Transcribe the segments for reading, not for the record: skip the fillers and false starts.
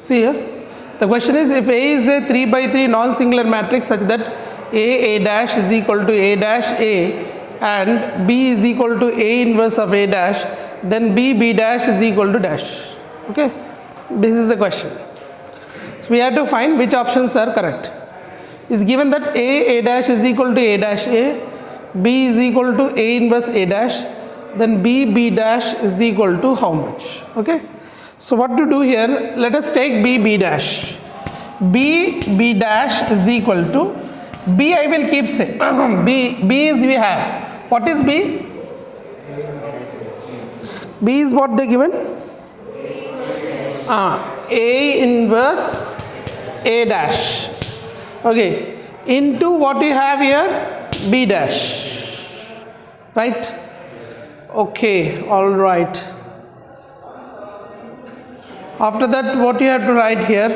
See here, the question is, if A is a 3 by 3 non-singular matrix such that A dash is equal to A dash A and B is equal to A inverse of A dash, then B dash is equal to dash. Okay, this is the question. So we have to find which options are correct. It's given that A dash is equal to A dash A, B is equal to A inverse A dash, then B dash is equal to how much? Okay. So what to do here? Let us take B dash. B dash is equal to B. I will keep saying B is we have. What is B? B is what they given? A inverse A dash. Okay. Into what you have here? B dash. Right? Okay. All right. After that, what you have to write here?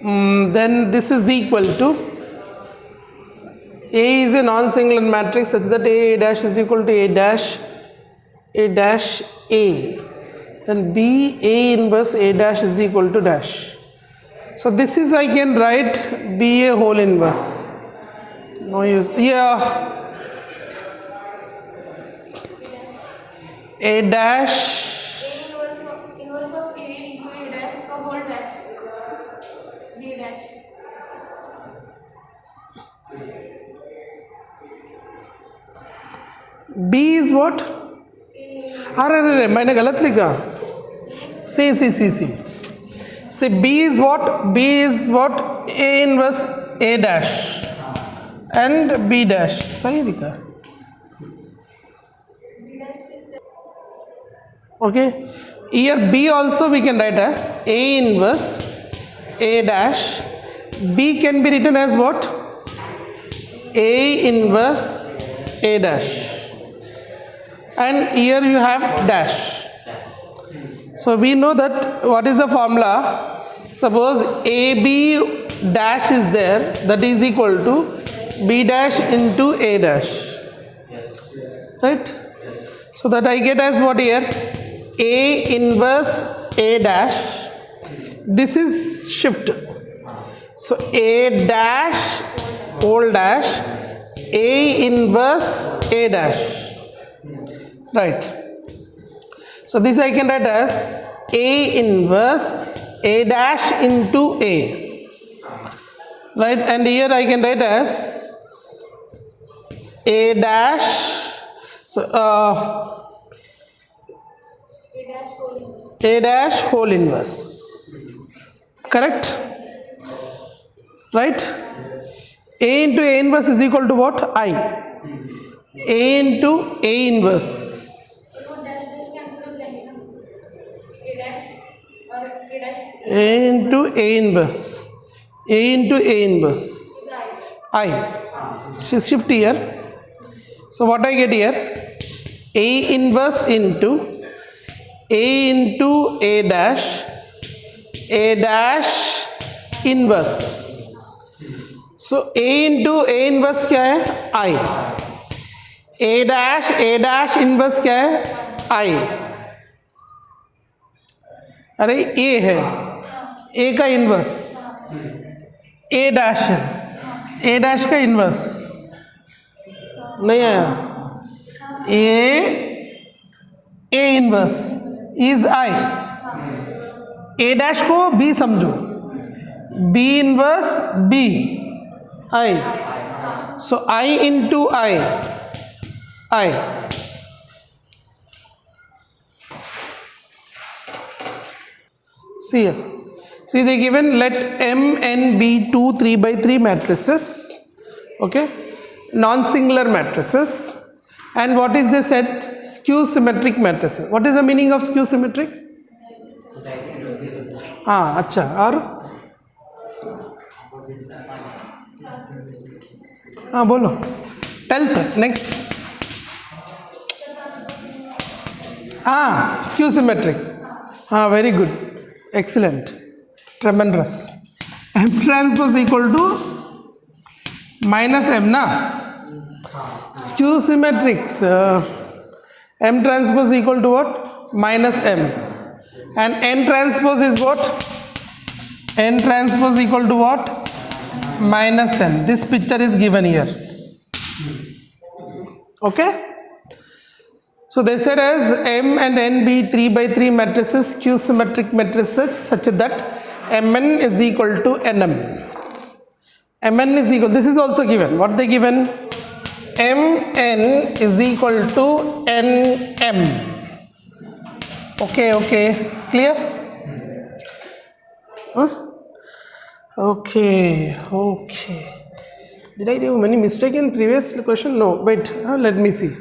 Then this is equal to A is a non-singular matrix such that A dash is equal to A dash A. Then B A inverse A dash is equal to dash. So this is, I can write B A whole inverse. No use. Yeah. A dash. B is what? अरे मैंने गलत लिखा. See. See, B is what? B is what? A inverse A dash and B dash. सही लिखा. Okay. Here B also we can write as A inverse A dash. B can be written as what? A inverse A dash. And here you have dash. So we know that what is the formula? Suppose AB dash is there, that is equal to B dash into A dash. Right? So that I get as what here? A inverse A dash. This is shift. So A dash whole dash A inverse A dash. Right. So this I can write as A inverse A dash into A. Right. And here I can write as A dash. So A dash whole inverse. Correct? Right? A into A inverse is equal to what? I. A into A inverse. A into A inverse. A into A inverse. I. Shift here. So what I get here? A inverse into A dash. A dash inverse. So A into A inverse क्या है? I. A dash inverse क्या है? I. अरे A है, A का inverse A dash है, A dash का inverse नहीं आया. A inverse is I. A dash को B समझो, B inverse B I. So I into I. See here. See, they given let M and B 2 3 by 3 matrices. Okay, non-singular matrices. And what is this set? Skew symmetric matrices. What is the meaning of skew symmetric? हाँ अच्छा. और हाँ बोलो. Tell sir. Next. Skew symmetric. Very good. Excellent. Tremendous. M transpose equal to minus M na. Skew symmetric. M transpose equal to what? Minus M. And n transpose is what? N transpose equal to what? Minus n. This picture is given here. Okay. So they said as M and N be 3 by 3 matrices, Q symmetric matrices such that Mn is equal to Nm. Mn is equal, this is also given. What they given? Mn is equal to Nm. Okay, clear? Huh? Okay. Did I do many mistakes in previous question? No, wait, let me see.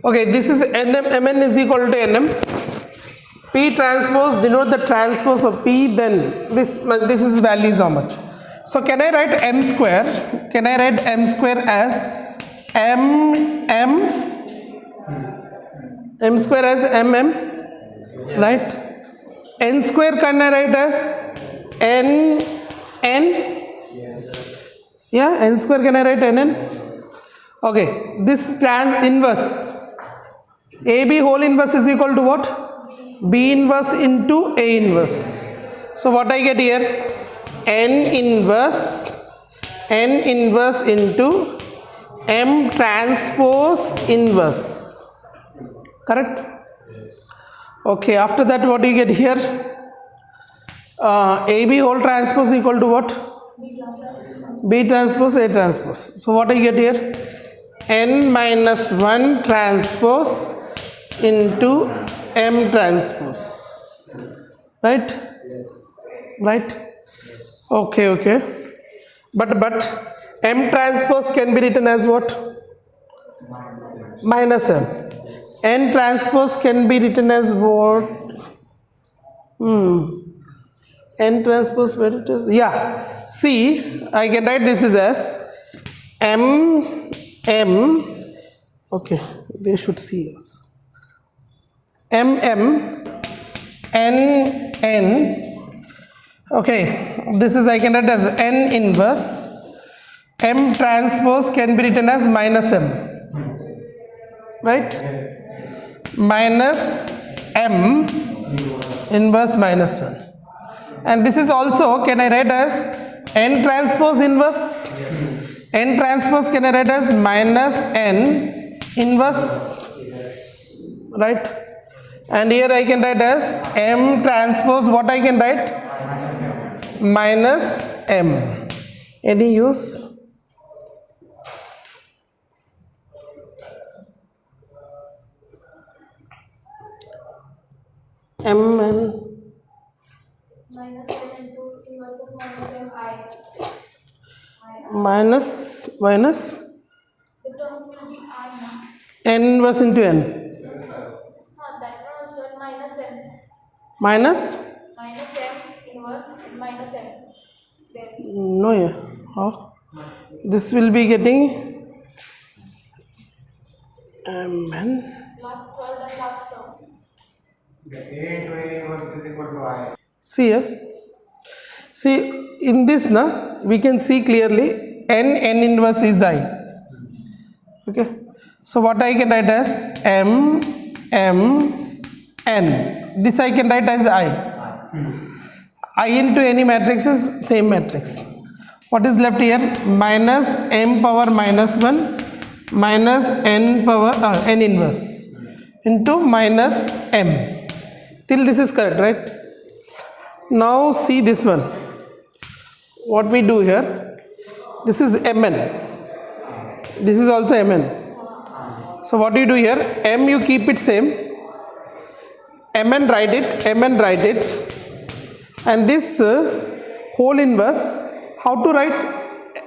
Okay, this is Mn is equal to Nm. P transpose denote the transpose of P, then this is value is how much. So can I write M square? Can I write M square as M square as MM, right? N square can I write as N? Yeah, N square can I write Nn? Okay, this tan inverse AB whole inverse is equal to what? B inverse into A inverse. So what I get here? N inverse into M transpose inverse. Correct? Okay, after that what do you get here? AB whole transpose equal to what? B transpose A transpose. So what do you get here? N minus 1 transpose into M transpose. Right? Right? Okay. But M transpose can be written as what? Minus M. N transpose can be written as what? N transpose, where it is? Yeah. See, I can write this is as M. Okay, they should see us. N. Okay, this is I can write as N inverse. M transpose can be written as minus M. Right? Minus M inverse minus 1. And this is also, can I write as N transpose inverse? N transpose can I write as minus N inverse, right? And here I can write as M transpose, what I can write? Minus M. Any use? M and minus M into inverse of minus M I. minus The terms will be I now. N inverse into N. That one also minus M. Minus? Minus M inverse minus M. Then No, yeah. How? This will be getting N. last third and last term. The A into A inverse is equal to I. See here. See in this na we can see clearly N inverse is I. Okay. So what I can write as M N. This I can write as I. I into any matrix is same matrix. What is left here? Minus M power minus 1 minus N power N inverse into minus M. Till this is correct, right? Now see this one. What we do here? This is Mn. This is also Mn. So what do you do here? M you keep it same. Mn write it. And this whole inverse, how to write?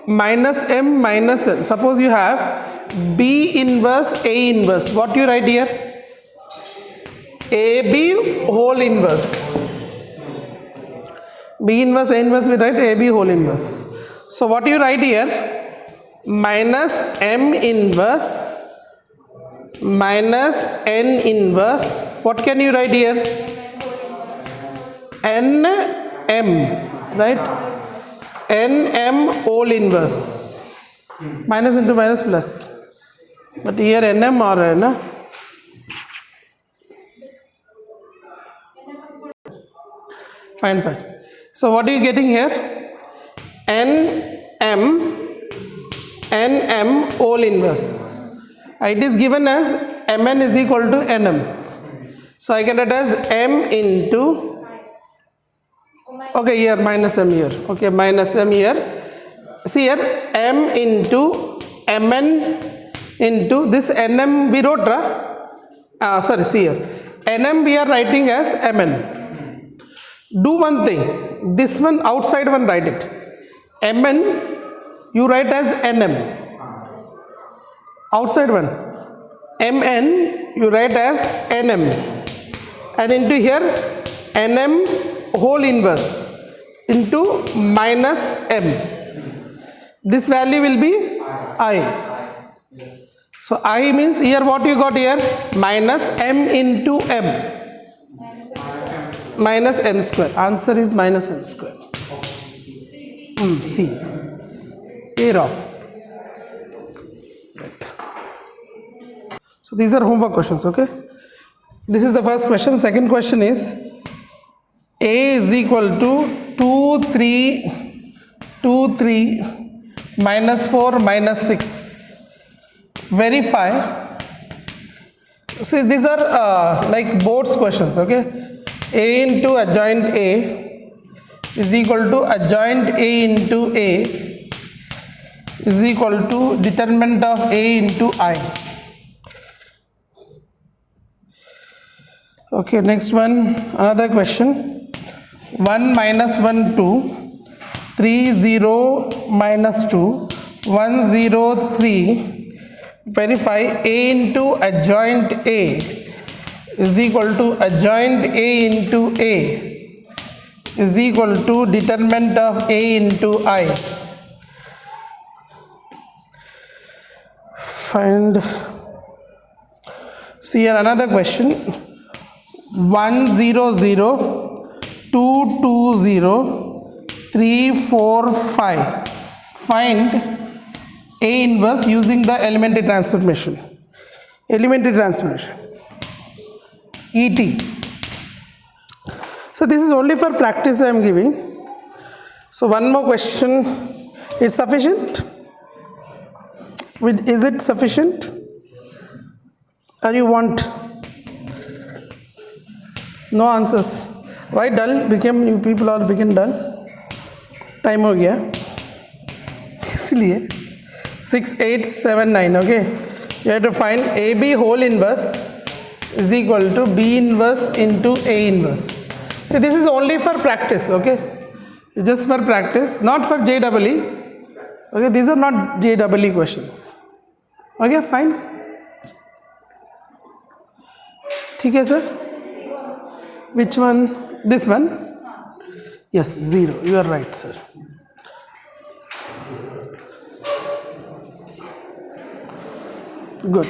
Minus M minus N. Suppose you have B inverse A inverse. What you write here? AB whole inverse. B inverse A inverse we write AB whole inverse. So what you write here? Minus M inverse minus N inverse. What can you write here? NM, right? NM whole inverse. Minus into minus plus. But here NM or N. Fine, fine. So what are you getting here? Nm whole inverse. It is given as Mn is equal to Nm. So I can write as M into, okay, here minus M here. Okay, minus M here. See here, M into Mn into this Nm we wrote, sorry, see here. Nm we are writing as Mn. Do one thing, this one outside one write it. Mn you write as Nm. Outside one. Mn you write as Nm. And into here Nm whole inverse into minus M. This value will be I. So I means here what you got here? Minus M into M. Minus M square. Answer is minus M square. C. A wrong. Right. So these are homework questions, okay? This is the first question. Second question is A is equal to 2, 3, minus 4, minus 6. Verify. See, these are like boards questions, okay? A into adjoint A is equal to adjoint A into A is equal to determinant of A into I. Okay, next one, another question. 1 minus 1, 2, 3, 0, minus 2, 1, 0, 3. Verify A into adjoint A is equal to adjoint A into A is equal to determinant of A into I. Find. See here another question. 1, 0, 0, 2, 2, 0, 3, 4, 5. Find A inverse using the elementary transformation. Elementary transformation. ET. So this is only for practice I am giving. So one more question is sufficient? Is it sufficient? Or you want? No answers. Why dull? You people all became dull. Time हो गया. इसलिए 6, 8, 7, 9. Okay. You have to find AB whole inverse is equal to B inverse into A inverse. See, this is only for practice. Okay. Just for practice, not for JEE. Okay. These are not JEE questions. Okay. Fine. ठीक है sir. Which one? This one? Yes, 0. You are right, sir. Good.